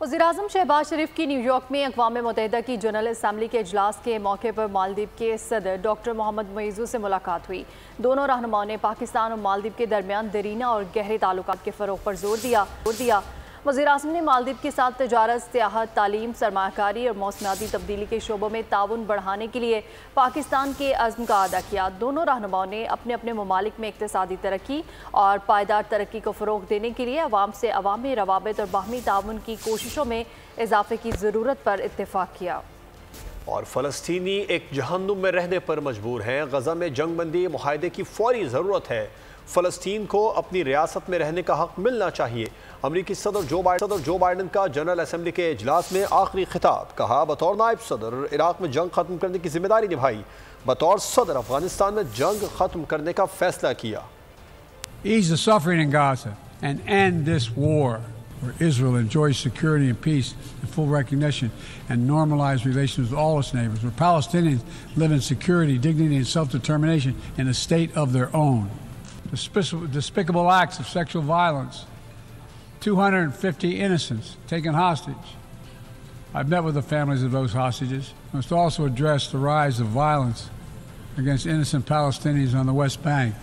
वज़ीर-ए-आज़म शहबाज शरीफ की न्यूयॉर्क में अक़वाम मुत्तहिदा की जनरल असम्बली के इजलास के मौके पर मालदीव के सदर डॉक्टर मोहम्मद मुइज़्ज़ू से मुलाकात हुई। दोनों रहनुमाओं ने पाकिस्तान और मालदीव के दरमियान दरीना और गहरे ताल्लुकात के फ़रोग़ पर जोर दिया। वज़ीर-ए-आज़म ने मालदीव के साथ तिजारत, सियाहत, तालीम, सरमायाकारी और मौसमियाती तब्दीली के शोबों में ताउन बढ़ाने के लिए पाकिस्तान के अज़्म का अदा किया। दोनों रहनुमाओं ने अपने अपने ममालिक में इक़्तिसादी तरक्की और पायदार तरक्की को फ़रोग़ देने के लिए अवाम से अवामी रवाबित और बाहमी ताउन की कोशिशों में इजाफे की ज़रूरत पर इत्तेफ़ाक़ किया। और फ़लस्तीनी एक जहन्नुम में रहने पर मजबूर हैं। गज़ा में जंग बंदी मुआहदे की फौरी ज़रूरत है। फ़लस्तीन को अपनी रियासत में रहने का हक मिलना चाहिए। अमरीकी सदर जो बाइडन का जनरल असम्बली के इजलास में आखिरी खिताब। कहा, बतौर नायब सदर इराक़ में जंग ख़त्म करने की जिम्मेदारी निभाई। बतौर सदर अफगानिस्तान में जंग ख़त्म करने का फैसला किया। Ease the suffering in Gaza and end this war, where Israel enjoys security and peace and full recognition and normalized relations with all its neighbors, where Palestinians live in security, dignity and self-determination in a state of their own. Despicable acts of sexual violence, 250 innocents taken hostage. I've met with the families of those hostages. We must also address the rise of violence against innocent Palestinians on the West Bank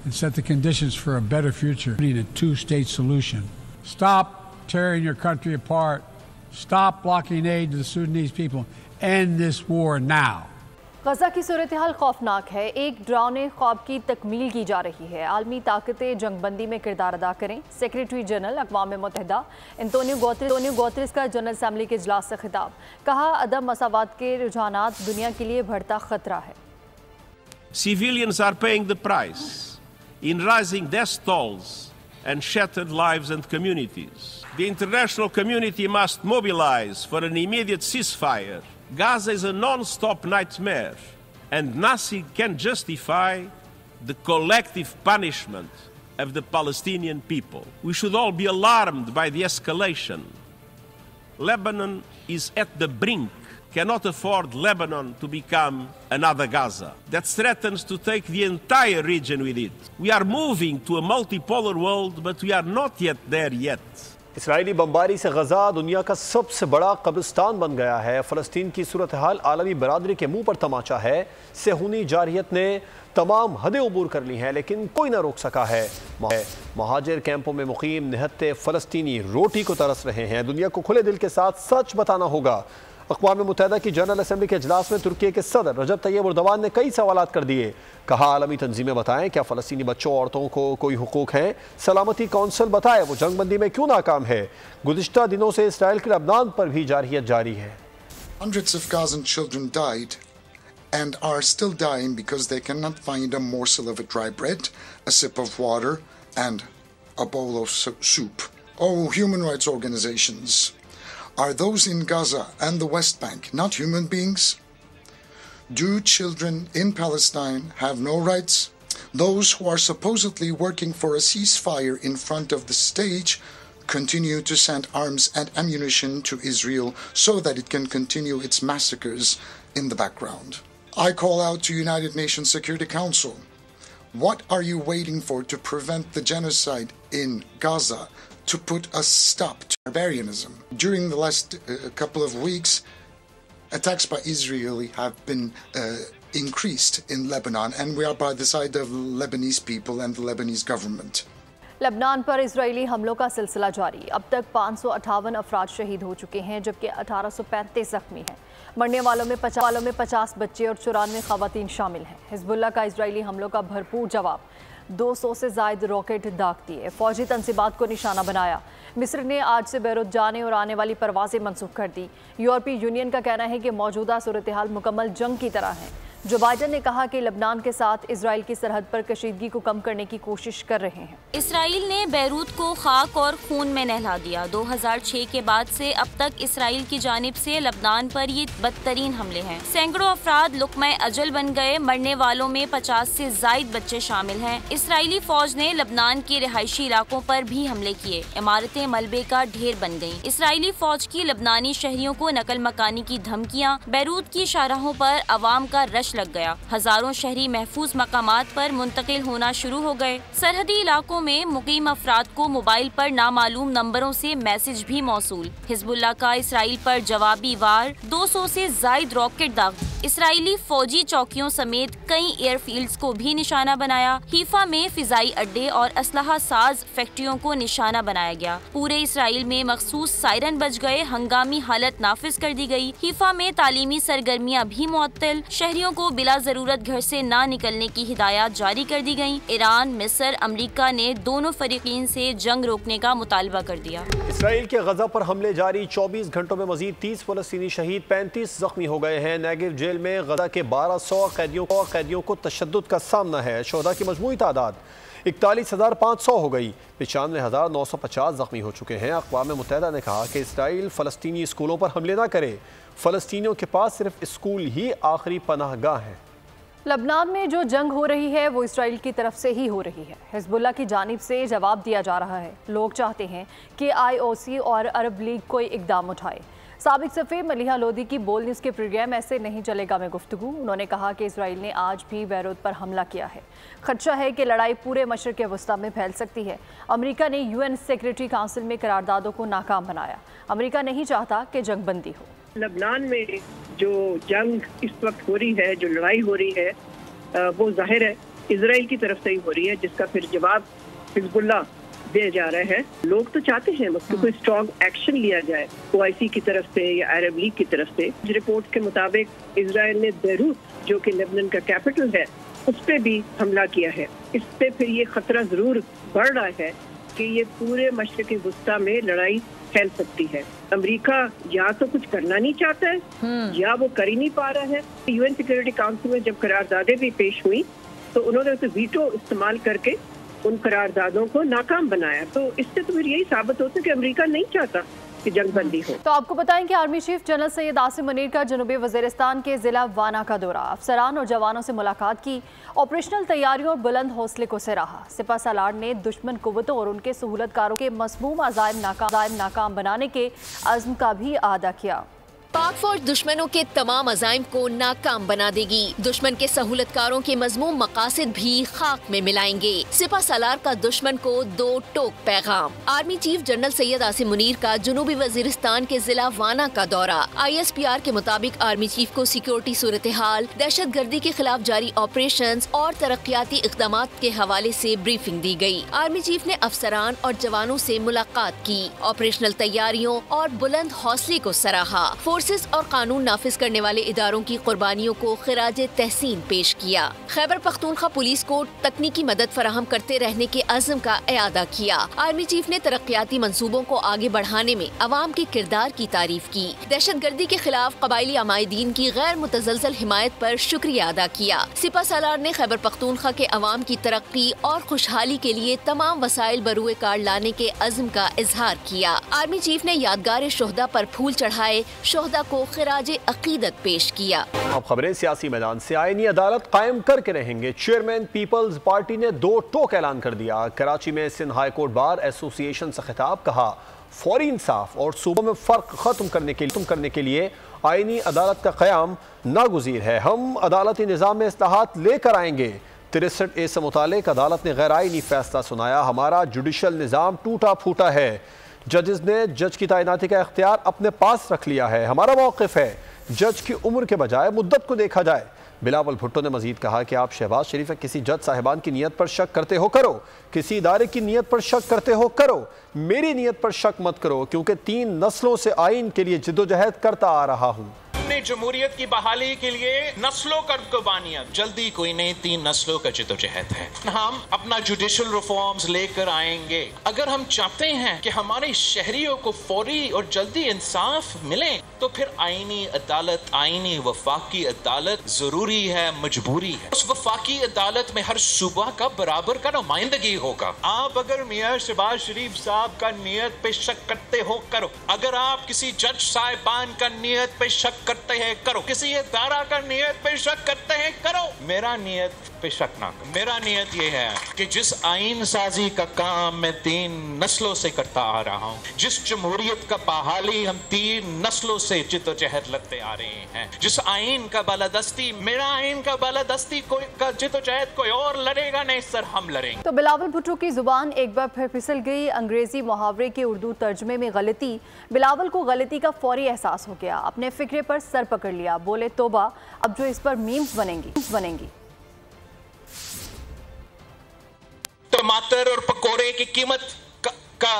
and set the conditions for a better future. We need a two-state solution. Stop tearing your country apart. Stop blocking aid to the Sudanese people. End this war now. गजा की सूरत हाल खौफनाक है। एक डरावने ख्वाब की तकमील की जा रही है। आलमी ताकतें जंगबंदी में किरदार अदा करें। सेक्रेटरी जनरल अक़वाम मुत्तहिदा एंटोनियो गुतेरेस का जनरल असम्बली के इजलास से खिताब। कहा, अदम मसावात के रुझानात दुनिया के लिए बढ़ता खतरा है। Civilians are paying the price in rising death tolls and shattered lives and communities. The international community must mobilize for an immediate ceasefire. Gaza is a non-stop nightmare, and nothing can justify the collective punishment of the Palestinian people. We should all be alarmed by the escalation. Lebanon is at the brink. Cannot afford Lebanon to become another Gaza that threatens to take the entire region with it. We are moving to a multipolar world, but we are not yet there yet. Israeli बमबारी से गजा दुनिया का सबसे बड़ा कब्रिस्तान बन गया है। फ़लस्तीन की सूरत हाल आलमी बरादरी के मुंह पर तमाचा है। सेहूनी जारहियत ने तमाम हदें अबूर कर ली हैं, लेकिन कोई ना रोक सका है। महाजिर कैंपों में मुकीम निहत्ते फ़लस्तीनी रोटी को तरस रहे हैं। दुनिया को खुले दिल के साथ सच बताना होगा। अक़वाम मुत्तहिदा की जनरल असम्बली के इजलास में तुर्की के सदर रजब तैयब एर्दोगान ने कई सवालात कर दिए। कहा, आलमी तंजीमें बताएं, क्या फ़लस्तीनी बच्चों औरतों को कोई हुकूक हैं? सलामती कौंसिल बताए वो जंगबंदी में क्यों नाकाम है? गुज़िश्ता दिनों से इसराइल के लबनान पर भी जारहियत जारी है। Hundreds of Gazan children died and are still dying because they cannot find a morsel of a dry bread, a sip of water and a bowl of soup. Oh, human rights organizations, are those in Gaza and the West Bank not human beings? Do children in Palestine have no rights? Those who are supposedly working for a ceasefire in front of the stage continue to send arms and ammunition to Israel so that it can continue its massacres in the background. I call out to United Nations Security Council. What are you waiting for to prevent the genocide in Gaza, to put a stop to barbarianism? During the last couple of weeks, attacks by Israel have been increased in Lebanon, and we are by the side of the Lebanese people and the Lebanese government. लबनान पर Israeli हमलों का सिलसिला जारी। अब तक 558 अफराद शहीद हो चुके हैं, जबकि 1835 जख्मी हैं। मरने वालों में 50 बच्चे और 94 खवातीन शामिल हैं। हिजबुल्लाह का इजरायली हमलों का भरपूर जवाब। 200 से ज़ायद रॉकेट दाग दिए, फौजी तंसीबात को निशाना बनाया। मिस्र ने आज से बैरूत जाने और आने वाली परवाजें मनसूख कर दी। यूरोपीय यूनियन का कहना है कि मौजूदा सूरत हाल मुकम्मल जंग की तरह है। जो बाइडन ने कहा कि लबनान के साथ इसराइल की सरहद पर कशीदगी को कम करने की कोशिश कर रहे हैं। इसराइल ने बैरूत को खाक और खून में नहला दिया। 2006 के बाद से अब तक इसराइल की जानिब से लबनान पर ये बदतरीन हमले हैं। सैकड़ों अफराद लुक़्मा अजल बन गए। मरने वालों में 50 से ज़ायद बच्चे शामिल हैं। इसराइली फौज ने लबनान के रिहायशी इलाकों पर भी हमले किए। इमारतें मलबे का ढेर बन गयी। इसराइली फौज की लबनानी शहरियों को नकल मकानी की धमकियाँ, बैरूत की शाहराहों पर अवाम का रश आतिश लग गया। हजारों शहरी महफूज मकामात पर मुंतकिल होना शुरू हो गए। सरहदी इलाकों में मुकीम अफराद को मोबाइल पर नामालूम नंबरों से मैसेज भी मौसूल। हिजबुल्लाह का इसराइल पर जवाबी वार, 200 से जायद रॉकेट दाग। इसराइली फौजी चौकियों समेत कई एयरफील्ड्स को भी निशाना बनाया। हीफा में फिजाई अड्डे और असलहा साज फैक्ट्रियों को निशाना बनाया गया। पूरे इसराइल में मखसूस सायरन बज गए। हंगामी हालत नाफिज कर दी गई। हीफा में तालीमी सरगर्मियां भी मुअत्तल। शहरियों को बिला जरूरत घर से ना निकलने की हिदायत जारी कर दी गयी। ईरान, मिस्र, अमरीका ने दोनों फरीकीन से जंग रोकने का मुतालबा कर दिया। इसराइल के गजा पर हमले जारी, 24 घंटों में मजीद 30 फलस्तीनी शहीद, 35 जख्मी हो गए हैं। नेगेव जेल में गजा के 1200 कैदियों को तशद्दुद का सामना है। शोहदा की मजमूई तादाद 41,500 हो गई। 95,950 जख्मी हो चुके हैं। अक़वाम मुत्तहिदा ने कहा कि इसराइल फ़लस्तीनी स्कूलों पर हमले ना करे। फ़लस्तीनियों के पास सिर्फ स्कूल ही आखिरी पनाहगाह है। लबनान में जो जंग हो रही है वो इसराइल की तरफ से ही हो रही है। हिजबुल्लाह की जानिब से जवाब दिया जा रहा है। लोग चाहते हैं कि IOC और अरब लीग कोई इकदाम उठाए। साबिक सफ़ीर मलिहा लोधी की बोल न्यूज़ के प्रोग्राम ऐसे नहीं चलेगा में गुफ्तगू। उन्होंने कहा कि इसराइल ने आज भी बैरूत पर हमला किया है। खदशा है कि लड़ाई पूरे मशरिक़ वस्ता में फैल सकती है। अमेरिका ने UN सेक्रेटरी काउंसिल में करारदादों को नाकाम बनाया। अमेरिका नहीं चाहता कि जंग बंदी हो। लबनान में जो जंग इस वक्त हो रही है, जो लड़ाई हो रही है, वो जाहिर है इसराइल की तरफ से ही हो रही है, जिसका फिर जवाब हिजबुल्लाह दे जा रहे हैं। लोग तो चाहते हैं कि कोई स्ट्रॉन्ग एक्शन लिया जाए OIC की तरफ से या अरब लीग की तरफ से। रिपोर्ट के मुताबिक इसराइल ने बैरूत, जो कि लेबनान का कैपिटल है, उस पर भी हमला किया है। इस पे फिर ये खतरा जरूर बढ़ रहा है कि ये पूरे मशरिक़ वस्ता में लड़ाई फैल सकती है। अमेरिका या तो कुछ करना नहीं चाहता है या वो कर ही नहीं पा रहा है। UN सिक्योरिटी काउंसिल में जब करारदादें भी पेश हुई तो उन्होंने उसे वीटो इस्तेमाल करके उन करारदादों को नाकाम बनाया। तो इससे तो फिर यही साबित होता है कि अमेरिका नहीं चाहता कि जंग बंदी हो। तो आपको बताएं कि army chief general Syed Asim Munir का जनूबी वज़ीरिस्तान के जिला वाना का दौरा। अफसरान और जवानों से मुलाकात की। ऑपरेशनल तैयारियों और बुलंद हौसले को सराहा। सिपा सालार ने दुश्मन कुव्वतों और उनके सहूलतकारों के मसमूम अज़ाइम नाकाम बनाने के अज़्म का भी आदा किया। पाक फौज दुश्मनों के तमाम अज़ाइम को नाकाम बना देगी। दुश्मन के सहूलतकारों के मज़मूम मकासद भी खाक में मिलाएंगे। सिपा सालार का दुश्मन को 2 टोक पैगाम। Army chief general Syed Asim Munir का जनूबी वज़ीरिस्तान के जिला वाना का दौरा। ISPR के मुताबिक आर्मी चीफ को सिक्योरिटी सूरत हाल, दहशत गर्दी के खिलाफ जारी ऑपरेशन और तरक्याती इक़दाम के हवाले से ब्रीफिंग दी गयी। आर्मी चीफ ने अफसरान और जवानों से मुलाकात की। ऑपरेशनल तैयारियों और बुलंद हौसले को सराहा। फोर्सेस और कानून नाफिज करने वाले इदारों की कुर्बानियों को खिराज तहसीन पेश किया। खैबर पख्तूनख्वा पुलिस को तकनीकी मदद फराहम करते रहने के अज़्म का इआदा किया। आर्मी चीफ ने तरक्याती मंसूबों को आगे बढ़ाने में अवाम के किरदार की तारीफ की। दहशत गर्दी के खिलाफ कबायली अमायदीन की गैर मुतज़लज़ल हिमायत पर शुक्रिया अदा किया। सिपा सालार ने खैबर पख्तूनख्वा के अवाम की तरक्की और खुशहाली के लिए तमाम वसाइल बरूए कार लाने के अज़्म का इजहार किया। आर्मी चीफ ने यादगार शोहदा पर फूल चढ़ाए, शोहदा को खिराज अकीदत पेश किया। अब खबरें सियासी मैदान से। आईनी अदालत कायम करके रहेंगे। चेयरमैन पीपल्स पार्टी ने 2 टोक ऐलान कर दिया। कराची में Sindh high court bar association से खिताब, कहा फौरी इंसाफ और सूबों में फर्क खत्म करने के लिए आईनी अदालत का क़याम नागुज़ीर है। हम अदालती निज़ाम में इस्लाहात लेकर आएंगे। 63A से मुतालिक अदालत ने गैर आईनी फैसला सुनाया। हमारा जुडिशल निज़ाम टूटा फूटा है। जजेस ने जज की तैनाती का इख्तियार अपने पास रख लिया है। हमारा मौक़िफ़ है जज की उम्र के बजाय मुद्दत को देखा जाए। बिलावल भुट्टो ने मजीद कहा कि आप शहबाज शरीफ किसी जज साहिबान की नीयत पर शक करते हो करो, किसी इदारे की नीयत पर शक करते हो करो, मेरी नीयत पर शक मत करो, क्योंकि 3 नस्लों से आइन के लिए जिद्दोजहद करता आ रहा हूँ। जमहूरियत की बहाली के लिए नस्लों का कुर्बानियां, जल्दी कोई नहीं, 3 नस्लों का जिद्दोजहद है। हम अपना जुडिशल रिफॉर्म्स लेकर आएंगे। अगर हम चाहते हैं कि हमारे शहरियों को फौरी और जल्दी इंसाफ मिले तो फिर आईनी अदालत, आईनी वफाकी अदालत जरूरी है, मजबूरी है। उस वफाकी अदालत में हर सूबा का बराबर का नुमाइंदगी होगा। आप अगर मियां शहबाज शरीफ साहब का नीयत पे शक करते हो करो, अगर आप किसी जज साहिबान का नीयत पे शक करते हैं करो, किसी इदारा का नीयत पे शक करते हैं करो। मेरा नीयत पे शक ना करें। मेरा नियत ये है कि जिस आइन साजी का काम मैं 3 नस्लों से करता आ रहा हूँ, जिस जमहूरियत का बहाली हम 3 नस्लों से जिद्दोजहद लड़ते आ रहे हैं, जिस आइन का बालादस्ती, मेरा आइन का बालादस्ती कोई का जिद्दोजहद कोई और लड़ेगा नहीं सर, हम लड़ेंगे। तो बिलावल भुट्टो की जुबान एक बार फिर फिसल गई। अंग्रेजी मुहावरे के उर्दू तर्जमे में गलती। बिलावल को गलती का फौरी एहसास हो गया, अपने फिक्रे पर सर पकड़ लिया, बोले तोबा, अब जो इस पर मीम्स बनेंगी। टमाटर और पकोड़े की कीमत का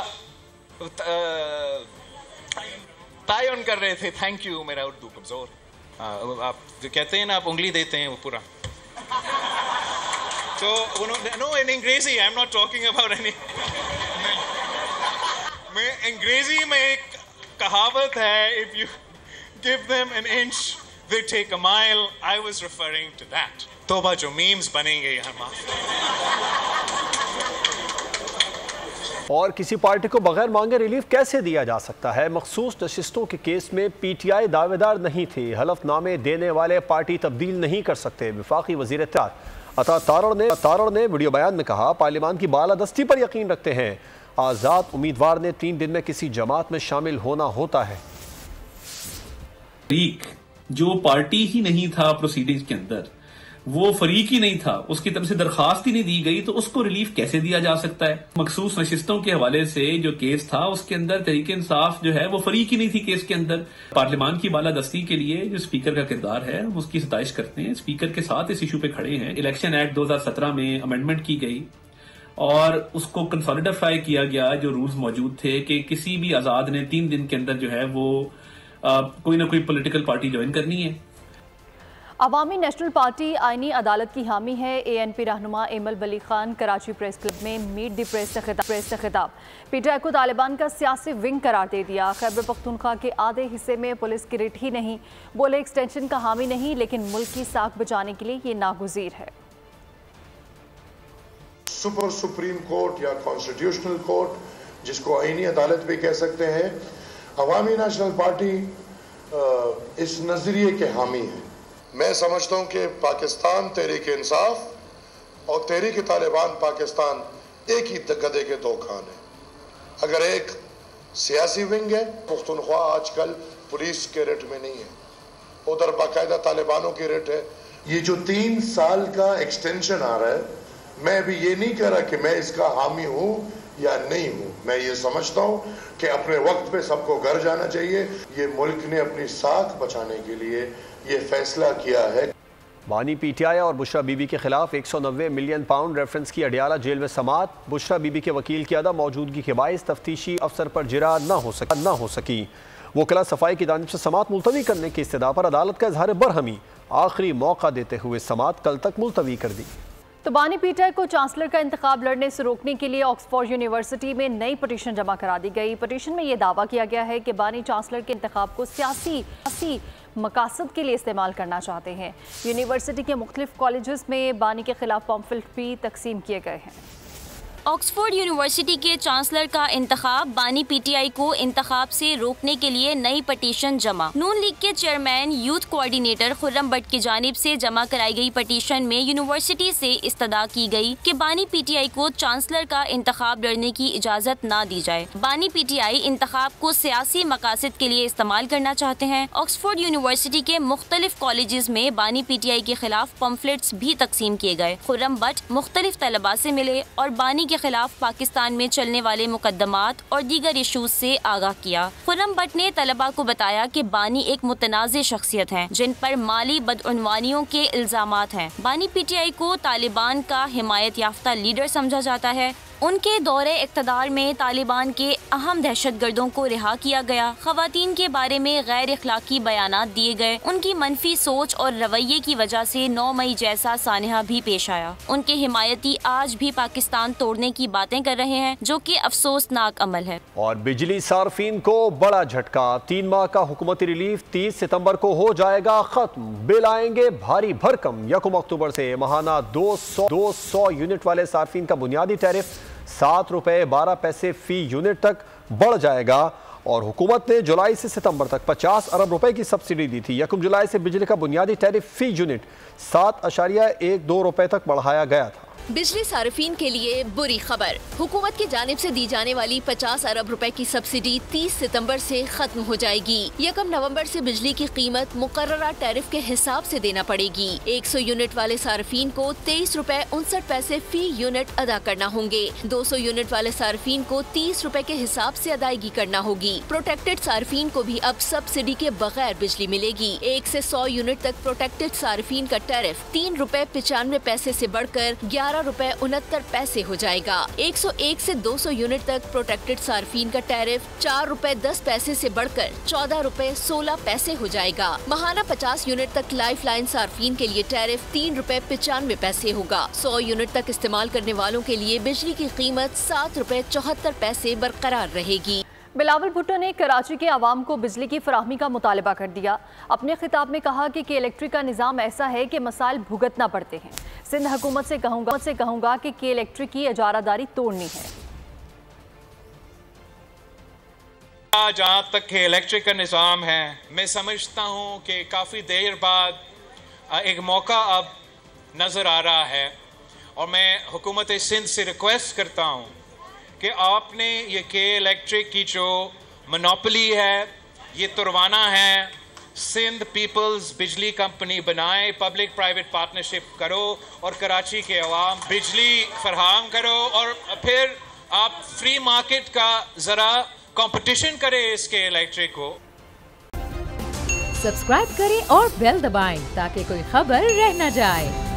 तयन कर रहे थे। थैंक यू, मेरा उर्दू कमजोर। आप जो कहते हैं ना, आप उंगली देते हैं वो पूरा। तो नो इन अंग्रेजी, I am not talking about any. मैं अंग्रेजी में एक कहावत है, if you give them an inch they take a mile. I was referring to that. तोबा जो मीम्स बनेंगे यहाँ माफ। और किसी पार्टी को बगैर मांगे रिलीफ कैसे दिया जा सकता है? मखसूस नशिस्तों के केस में PTI दावेदार नहीं थी। हलफनामे देने वाले पार्टी तब्दील नहीं कर सकते। वफाकी वज़ीर इत्तेहाद अता तारड़ ने वीडियो बयान में कहा, पार्लियामान की बालादस्ती पर यकीन रखते हैं। आज़ाद उम्मीदवार ने 3 दिन में किसी जमात में शामिल होना होता है। जो पार्टी ही नहीं था प्रोसीडिंग्स के अंदर, वो फरीक ही नहीं था, उसकी तरफ से दरखास्त ही नहीं दी गई, तो उसको रिलीफ कैसे दिया जा सकता है? मखसूस नशिस्तों के हवाले से जो केस था उसके अंदर तहरीक इंसाफ जो है वो फरीक ही नहीं थी केस के अंदर। पार्लियामान की बालादस्ती के लिए जो स्पीकर का किरदार है हम उसकी सताइश करते हैं। स्पीकर के साथ इस इशू पे खड़े हैं। इलेक्शन एक्ट 2017 में अमेंडमेंट की गई और उसको कंसोलिडेफाई किया गया। जो रूल्स मौजूद थे कि किसी भी आजाद ने 3 दिन के अंदर जो है वो कोई ना कोई पॉलिटिकल पार्टी ज्वाइन करनी है। अवामी नेशनल पार्टी आईनी अदालत की हामी है। ANP रहनुमा एमल वली खान कराची प्रेस क्लब में मीट दी प्रेस से खिताब। PTI को तालिबान का सियासी विंग करार दे दिया। खैबर पख्तूनख्वा के आधे हिस्से में पुलिस की रिट ही नहीं, बोले एक्सटेंशन का हामी नहीं, लेकिन मुल्क की साख बचाने के लिए ये नागुज़ीर है। सुप्रीम कोर्ट या कॉन्स्टिट्यूशनल कोर्ट, जिसको आईनी अदालत भी कह सकते हैं, अवामी नेशनल पार्टी इस नजरिए के हामी है। मैं समझता हूं कि पाकिस्तान तहरीक इंसाफ और तहरीक तालिबान पाकिस्तान एक ही गधे के 2 खान है। अगर एक सियासी विंग है, पख्तूनख्वा आजकल पुलिस के रेट में नहीं है, उधर बाकायदा तालिबानों की रेट है। ये जो 3 साल का एक्सटेंशन आ रहा है, मैं भी ये नहीं कह रहा कि मैं इसका हामी हूं या नहीं हूं। मैं ये समझता हूं कि अपने वक्त पे सबको घर जाना चाहिए। ये मुल्क ने अपनी साख बचाने के लिए ये फैसला किया है। बानी PTI और बुशरा बीबी के खिलाफ 190 मिलियन पाउंड रेफरेंस की अडियाला जेल में समात। बुशरा बीबी के वकील की अदम मौजूदगी के बायस तफ्तीशी अफसर पर जिरा न हो सकी। वकला सफाई की जानिब से समात मुलतवी करने की इस्तदा पर अदालत का इजहार बरहमी। आखिरी मौका देते हुए समात कल तक मुलतवी कर दी। तो बानी PTI को चांसलर का इंतखाब लड़ने से रोकने के लिए ऑक्सफोर्ड यूनिवर्सिटी में नई पटिशन जमा करा दी गई। पटिशन में यह दावा किया गया है कि बानी चांसलर के इंतखाब को सियासी मकासद के लिए इस्तेमाल करना चाहते हैं। यूनिवर्सिटी के मुख्तलिफ कॉलेजेस में बानी के खिलाफ पम्फलेट भी तकसीम किए गए हैं। ऑक्सफोर्ड यूनिवर्सिटी के चांसलर का इंतखाब बानी PTI को इंतखाब से रोकने के लिए नई पटिशन जमा। नून लीग के chairman youth coordinator Khurram Bhatt की जानिब से जमा कराई गई पटिशन में यूनिवर्सिटी से इस्तदा की गई कि बानी PTI को चांसलर का इंतखाब लड़ने की इजाज़त ना दी जाए। बानी PTI इंतखाब को सियासी मकासद के लिए इस्तेमाल करना चाहते हैं। ऑक्सफोर्ड यूनिवर्सिटी के मुख्तलिफ कॉलेजेस में बानी PTI के खिलाफ पम्फलेट्स भी तकसीम किए गए। खुर्रम भट्ट मुख्तलिफ तलबा से मिले और बानी के खिलाफ पाकिस्तान में चलने वाले मुकदमात और दीगर इशूज से आगाह किया। खुर्रम भट्ट ने तलबा को बताया कि बानी एक मुतनाज़ शख्सियत हैं, जिन पर माली बदउनवानियों के इल्जामात हैं। बानी PTI को तालिबान का हिमायत याफ्ता लीडर समझा जाता है। उनके दौरे इक़्तिदार में तालिबान के अहम दहशतगर्दों को रिहा किया गया। ख़वातीन के बारे में गैर इखलाकी बयानात दिए गए। उनकी मनफी सोच और रवैये की वजह से 9 मई जैसा सानहा भी पेश आया। उनके हिमायती आज भी पाकिस्तान तोड़ने की बातें कर रहे हैं, जो कि अफसोसनाक अमल है। और बिजली सार्फिन को बड़ा झटका। 3 माह का हुकूमती रिलीफ 30 सितंबर को हो जाएगा खत्म। बिल आएंगे भारी भरकम। 1 अक्टूबर से माहाना 200 यूनिट वाले सार्फिन का बुनियादी टैरिफ 7 रुपए 12 पैसे फी यूनिट तक बढ़ जाएगा। और हुकूमत ने जुलाई से सितंबर तक 50 अरब रुपए की सब्सिडी दी थी। 1 जुलाई से बिजली का बुनियादी टैरिफ फी यूनिट 7.12 रुपए तक बढ़ाया गया था। बिजली सार्फिन के लिए बुरी खबर। हुकूमत की जानिब से दी जाने वाली 50 अरब रुपए की सब्सिडी 30 सितंबर से खत्म हो जाएगी। 1 नवंबर से बिजली की कीमत मुकर्ररा टैरिफ के हिसाब से देना पड़ेगी। 100 यूनिट वाले सार्फिन को 23 रुपए 59 पैसे फी यूनिट अदा करना होंगे। 200 यूनिट वाले सार्फिन को 30 रुपए के हिसाब से अदायगी करना होगी। प्रोटेक्टेड सार्फिन को भी अब सब्सिडी के बगैर बिजली मिलेगी। 1 से 100 यूनिट तक प्रोटेक्टेड सार्फिन का टैरिफ 3 रुपए 95 पैसे से बढ़कर 11 रुपए 69 पैसे हो जाएगा। 101 से 200 यूनिट तक प्रोटेक्टेड सार्फिन का टैरिफ 4 रुपए 10 पैसे से बढ़कर 14 रुपए 16 पैसे हो जाएगा। माहाना 50 यूनिट तक लाइफ लाइन सार्फिन के लिए टैरिफ 3 रुपए 95 पैसे होगा। 100 यूनिट तक इस्तेमाल करने वालों के लिए बिजली की कीमत 7 रुपए 74 पैसे बरकरार रहेगी। बिलावल भुट्टो ने कराची के आवाम को बिजली की फराहमी का मुतालबा कर दिया। अपने खिताब में कहा कि इलेक्ट्रिक का निज़ाम ऐसा है कि मसाइल भुगतना पड़ते हैं। सिंध हुकूमत से कहूँगा कि इलेक्ट्रिक की इजारादारी तोड़नी है। जहाँ तक कि इलेक्ट्रिक का निज़ाम है, मैं समझता हूँ कि काफ़ी देर बाद एक मौका अब नज़र आ रहा है और मैं हुकूमत सिंध से रिक्वेस्ट करता हूँ कि आपने ये के इलेक्ट्रिक की जो मोनोपोली है ये तुड़वाना है। सिंध पीपल्स बिजली कंपनी बनाए, पब्लिक प्राइवेट पार्टनरशिप करो और कराची के अवाम बिजली फराहम करो और फिर आप फ्री मार्केट का ज़रा कंपटीशन करें इसके इलेक्ट्रिक को। सब्सक्राइब करें और बेल दबाएं ताकि कोई खबर रह न जाए।